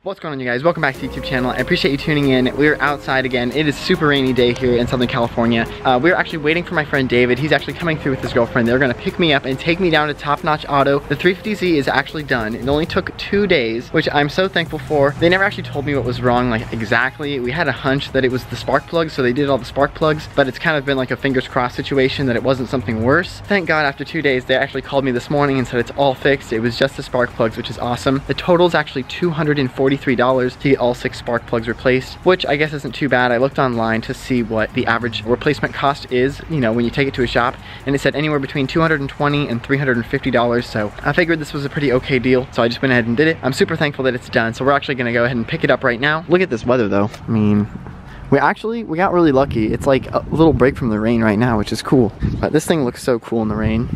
What's going on, you guys? Welcome back to the YouTube channel. I appreciate you tuning in. We're outside again. It is super rainy day here in Southern California. We're actually waiting for my friend David. He's actually coming through with his girlfriend. They're gonna pick me up and take me down to Top Notch Auto. The 350z is actually done. It only took 2 days, which I'm so thankful for. They never actually told me what was wrong, like exactly. We had a hunch that it was the spark plugs, so they did all the spark plugs, but it's kind of been like a fingers crossed situation that it wasn't something worse. Thank God after 2 days, they actually called me this morning and said it's all fixed. It was just the spark plugs, which is awesome. The total is actually $243 to get all 6 spark plugs replaced, which I guess isn't too bad. I looked online to see what the average replacement cost is, you know, when you take it to a shop, and it said anywhere between $220 and $350, so I figured this was a pretty okay deal, so I just went ahead and did it. I'm super thankful that it's done, so we're actually gonna go ahead and pick it up right now. Look at this weather though. I mean, we got really lucky. It's like a little break from the rain right now, which is cool, but this thing looks so cool in the rain.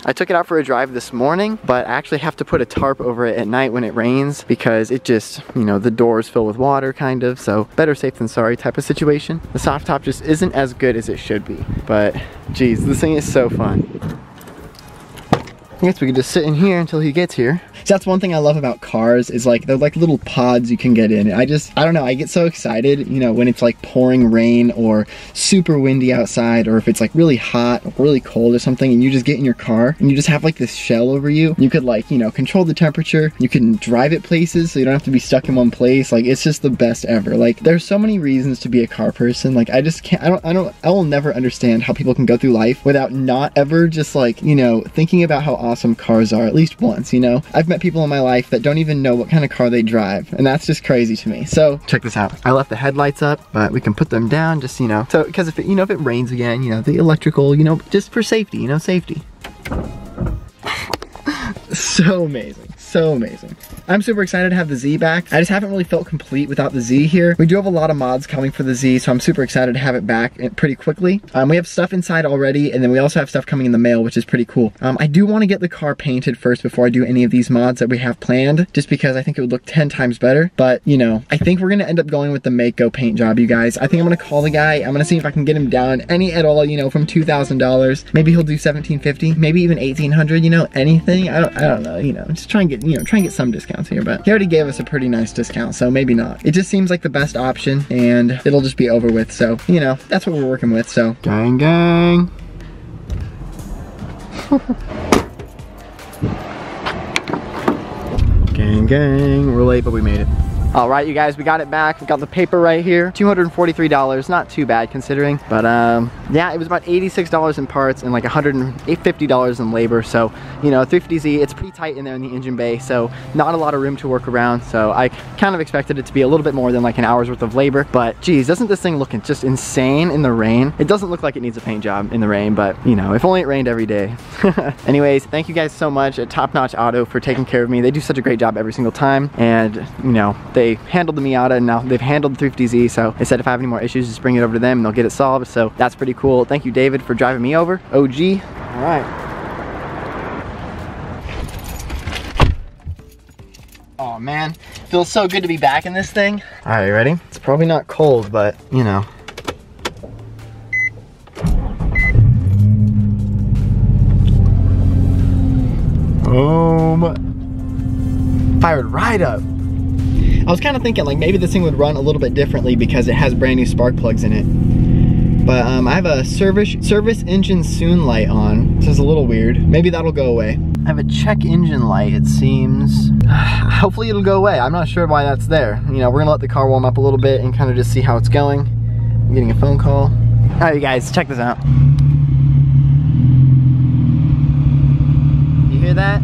I took it out for a drive this morning, but I actually have to put a tarp over it at night when it rains because it just, you know, the doors fill with water kind of, so better safe than sorry type of situation. The soft top just isn't as good as it should be, but geez, this thing is so fun. I guess we could just sit in here until he gets here. So that's one thing I love about cars is like, they're like little pods you can get in. I don't know, I get so excited, you know, when it's like pouring rain or super windy outside, or if it's like really hot or really cold or something, and you just get in your car and you just have like this shell over you. You could like, you know, control the temperature. You can drive it places so you don't have to be stuck in one place. Like, it's just the best ever. Like, there's so many reasons to be a car person. Like, I just can't, I will never understand how people can go through life without not ever just like, you know, thinking about how awesome cars are at least once, you know? I've met people in my life that don't even know what kind of car they drive, and that's just crazy to me. So check this out. I left the headlights up, but we can put them down just, you know, so because if it, you know, if it rains again, you know, the electrical, you know, just for safety, you know, safety. So amazing, so amazing. I'm super excited to have the Z back. I just haven't really felt complete without the Z here. We do have a lot of mods coming for the Z, so I'm super excited to have it back pretty quickly. We have stuff inside already, and then we also have stuff coming in the mail, which is pretty cool. I do want to get the car painted first before I do any of these mods that we have planned, just because I think it would look 10 times better. But, you know, I think we're going to end up going with the Mako paint job, you guys. I think I'm going to call the guy. I'm going to see if I can get him down any at all, you know, from $2,000. Maybe he'll do $1,750, maybe even $1,800, you know, anything. I don't know, you know, just try and get, you know, try and get some discounts here, but he already gave us a pretty nice discount, so maybe not. It just seems like the best option, and it'll just be over with, so, you know, that's what we're working with, so. Gang, gang. Gang, gang. We're late, but we made it. All right, you guys, we got it back. We got the paper right here. $243, not too bad considering. But yeah, it was about $86 in parts and like $150 in labor. So, you know, 350Z, it's pretty tight in there in the engine bay, so not a lot of room to work around. So I kind of expected it to be a little bit more than like an hour's worth of labor. But geez, doesn't this thing look just insane in the rain? It doesn't look like it needs a paint job in the rain, but you know, if only it rained every day. Anyways, thank you guys so much at Top Notch Auto for taking care of me. They do such a great job every single time, and you know, they handled the Miata, and now they've handled the 350Z, so they said if I have any more issues, just bring it over to them and they'll get it solved. So that's pretty cool. Thank you, David, for driving me over. OG. All right. Oh man, feels so good to be back in this thing. All right, you ready? It's probably not cold, but you know. Fired right up. I was kind of thinking like maybe this thing would run a little bit differently because it has brand new spark plugs in it. But I have a service engine soon light on, which is a little weird. Maybe that'll go away. I have a check engine light, it seems. Hopefully it'll go away. I'm not sure why that's there. You know, we're gonna let the car warm up a little bit and kind of just see how it's going. I'm getting a phone call. All right, you guys, check this out. You hear that?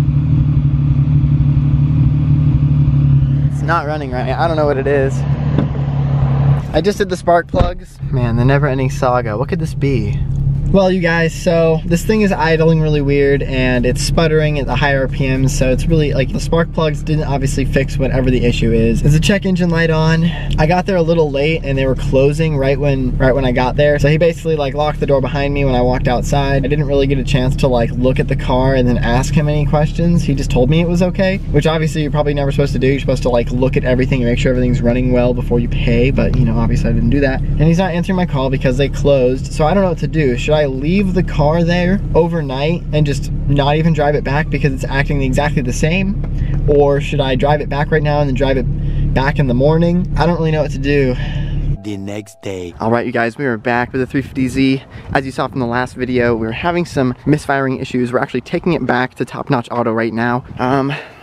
Not running right. I don't know what it is. I just did the spark plugs. Man, the never-ending saga. What could this be? Well, you guys, so this thing is idling really weird and it's sputtering at the high RPMs, so it's really like the spark plugs didn't obviously fix whatever the issue is. There's a check engine light on. I got there a little late and they were closing right when I got there. So he basically like locked the door behind me when I walked outside. I didn't really get a chance to like look at the car and then ask him any questions. He just told me it was okay, which obviously you're probably never supposed to do. You're supposed to like look at everything and make sure everything's running well before you pay, but you know, obviously I didn't do that. And he's not answering my call because they closed. So I don't know what to do. Should I leave the car there overnight and just not even drive it back because it's acting exactly the same? or should I drive it back right now and then drive it back in the morning? I don't really know what to do. The next day. All right, you guys, we are back with the 350Z. As you saw from the last video, we were having some misfiring issues. We're actually taking it back to Top Notch Auto right now.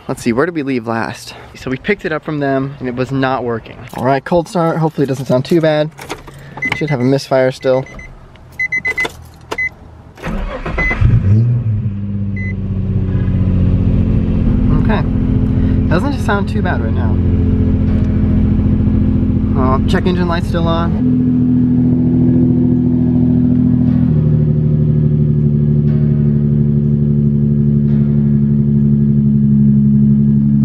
Let's see, where did we leave last? So we picked it up from them and it was not working. All right, cold start. Hopefully it doesn't sound too bad. Should have a misfire still. Okay, doesn't just sound too bad right now. Check engine light's still on.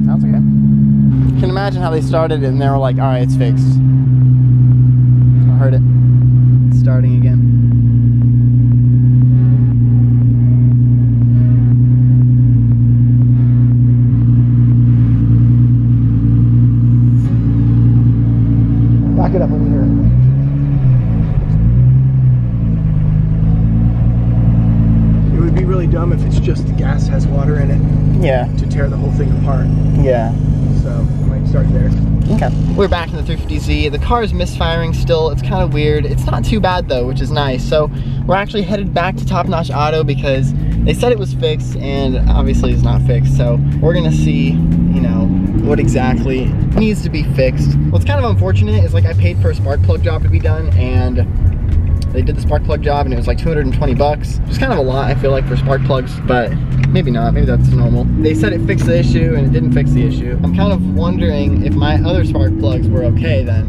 Sounds okay. You can imagine how they started and they were like, all right, it's fixed. I heard it. It's starting again. Back it up when you hear it. It would be really dumb if it's just the gas has water in it. Yeah. To tear the whole thing apart. Yeah. So I might start there. Okay. We're back in the 350Z. The car is misfiring still. It's kind of weird. It's not too bad though, which is nice. So we're actually headed back to Top Notch Auto because they said it was fixed and obviously it's not fixed. So we're gonna see, you know, what exactly needs to be fixed. What's kind of unfortunate is like I paid for a spark plug job to be done and they did the spark plug job and it was like 220 bucks. It's kind of a lot, I feel like, for spark plugs, but maybe not, maybe that's normal. They said it fixed the issue and it didn't fix the issue. I'm kind of wondering if my other spark plugs were okay then,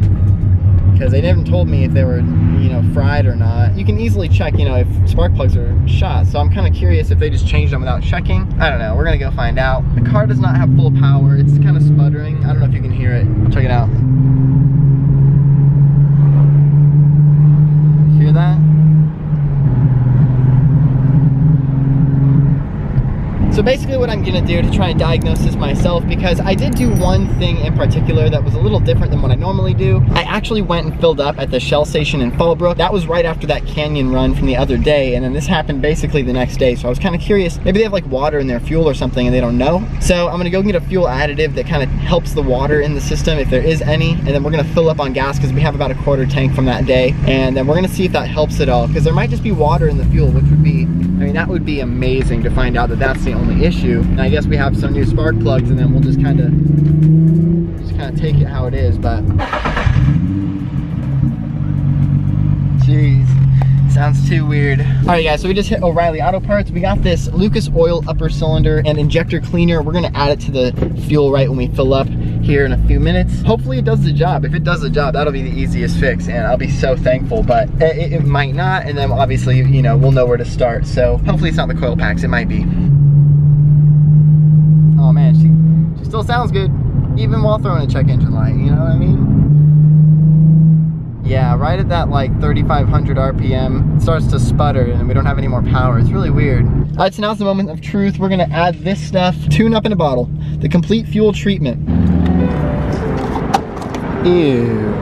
because they never told me if they were, you know, fried or not. You can easily check, you know, if spark plugs are shot, so I'm kind of curious if they just changed them without checking. I don't know, we're gonna go find out. The car does not have full power, it's kind of sputtering. I don't know if you can hear it. Check it out. Hear that? So basically what I'm gonna do to try and diagnose this myself, because I did do one thing in particular that was a little different than what I normally do. I actually went and filled up at the Shell station in Fallbrook. That was right after that canyon run from the other day, and then this happened basically the next day. So I was kind of curious, maybe they have like water in their fuel or something and they don't know. So I'm gonna go get a fuel additive that kind of helps the water in the system if there is any, and then we're gonna fill up on gas because we have about a quarter tank from that day, and then we're gonna see if that helps at all, because there might just be water in the fuel, which would be, I mean, that would be amazing to find out that that's the only issue. And I guess we have some new spark plugs and then we'll just kind of take it how it is, but jeez, sounds too weird. All right guys, so we just hit O'Reilly Auto Parts. We got this Lucas Oil upper cylinder and injector cleaner. We're gonna add it to the fuel right when we fill up here in a few minutes. Hopefully it does the job. If it does the job, that'll be the easiest fix and I'll be so thankful, but it might not, and then obviously, you know, we'll know where to start. So hopefully it's not the coil packs, it might be. Oh man, she still sounds good, even while throwing a check engine light, you know what I mean? Yeah, right at that like 3,500 RPM, it starts to sputter and we don't have any more power. It's really weird. All right, so now's the moment of truth. We're gonna add this stuff, tune up in a bottle, the complete fuel treatment. Ew.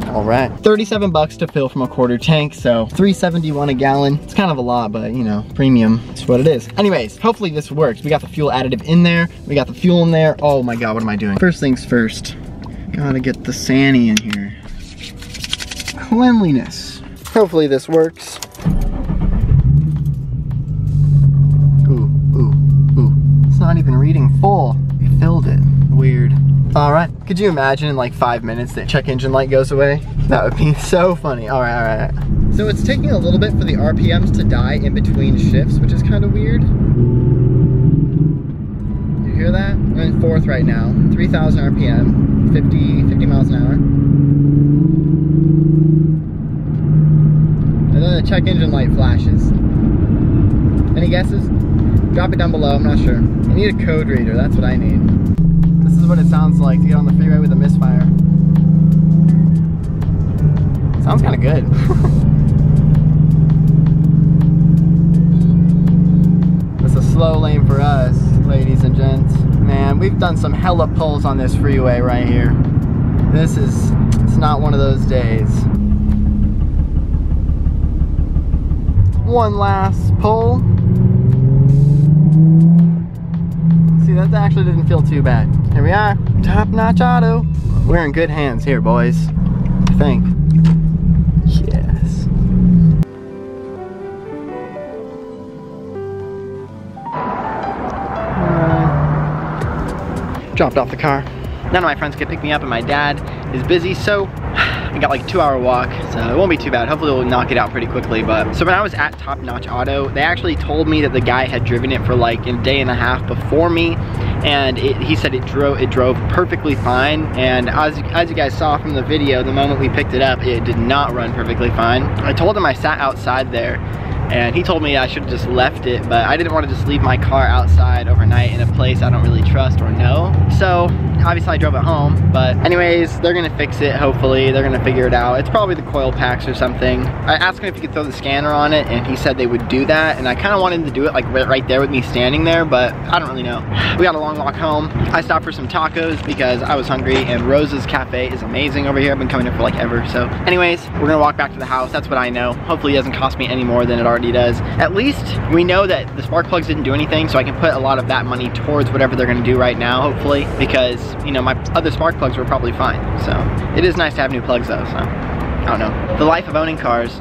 Alright, 37 bucks to fill from a quarter tank, so $3.71 a gallon. It's kind of a lot, but you know, premium, it's what it is. Anyways, hopefully this works. We got the fuel additive in there, we got the fuel in there. Oh my god, what am I doing? First things first, gotta get the Sani in here. Cleanliness. Hopefully this works. Ooh, ooh, ooh. It's not even reading full. We filled it. Weird. All right, could you imagine in like 5 minutes that check engine light goes away? That would be so funny. All right. So it's taking a little bit for the RPMs to die in between shifts, which is kind of weird. You hear that? We're in fourth right now, 3,000 RPM, 50 miles an hour. And then the check engine light flashes. Any guesses? Drop it down below, I'm not sure. I need a code reader, that's what I need. This is what it sounds like to get on the freeway with a Misfire. Sounds kind of good. It's a slow lane for us. ladies and gents. Man, we've done some hella pulls on this freeway right here. It's not one of those days. One last pull. See, that actually didn't feel too bad. Here we are, Top Notch Auto. We're in good hands here, boys. I think. Yes. Dropped off the car. None of my friends could pick me up and my dad is busy, so I got like a 2-hour walk, so it won't be too bad. Hopefully we'll knock it out pretty quickly. But so when I was at Top Notch Auto, they actually told me that the guy had driven it for like a day and a half before me, and he said it drove perfectly fine. And as you guys saw from the video, the moment we picked it up, it did not run perfectly fine. I told him I sat outside there, and he told me I should have just left it, but I didn't want to just leave my car outside overnight in a place I don't really trust or know. So obviously I drove it home, but anyways, they're gonna fix it. Hopefully they're gonna figure it out. It's probably the coil packs or something. I asked him if he could throw the scanner on it, and he said they would do that, and I kind of wanted him to do it like right there with me standing there, but I don't really know. We got a long walk home. I stopped for some tacos because I was hungry, and Rose's Cafe is amazing over here. I've been coming here for like ever. So anyways, we're gonna walk back to the house. That's what I know. Hopefully it doesn't cost me any more than it already does. At least we know that the spark plugs didn't do anything, so I can put a lot of that money towards whatever they're gonna do right now, hopefully, because you know, my other spark plugs were probably fine. So it is nice to have new plugs though, so I don't know. The life of owning cars.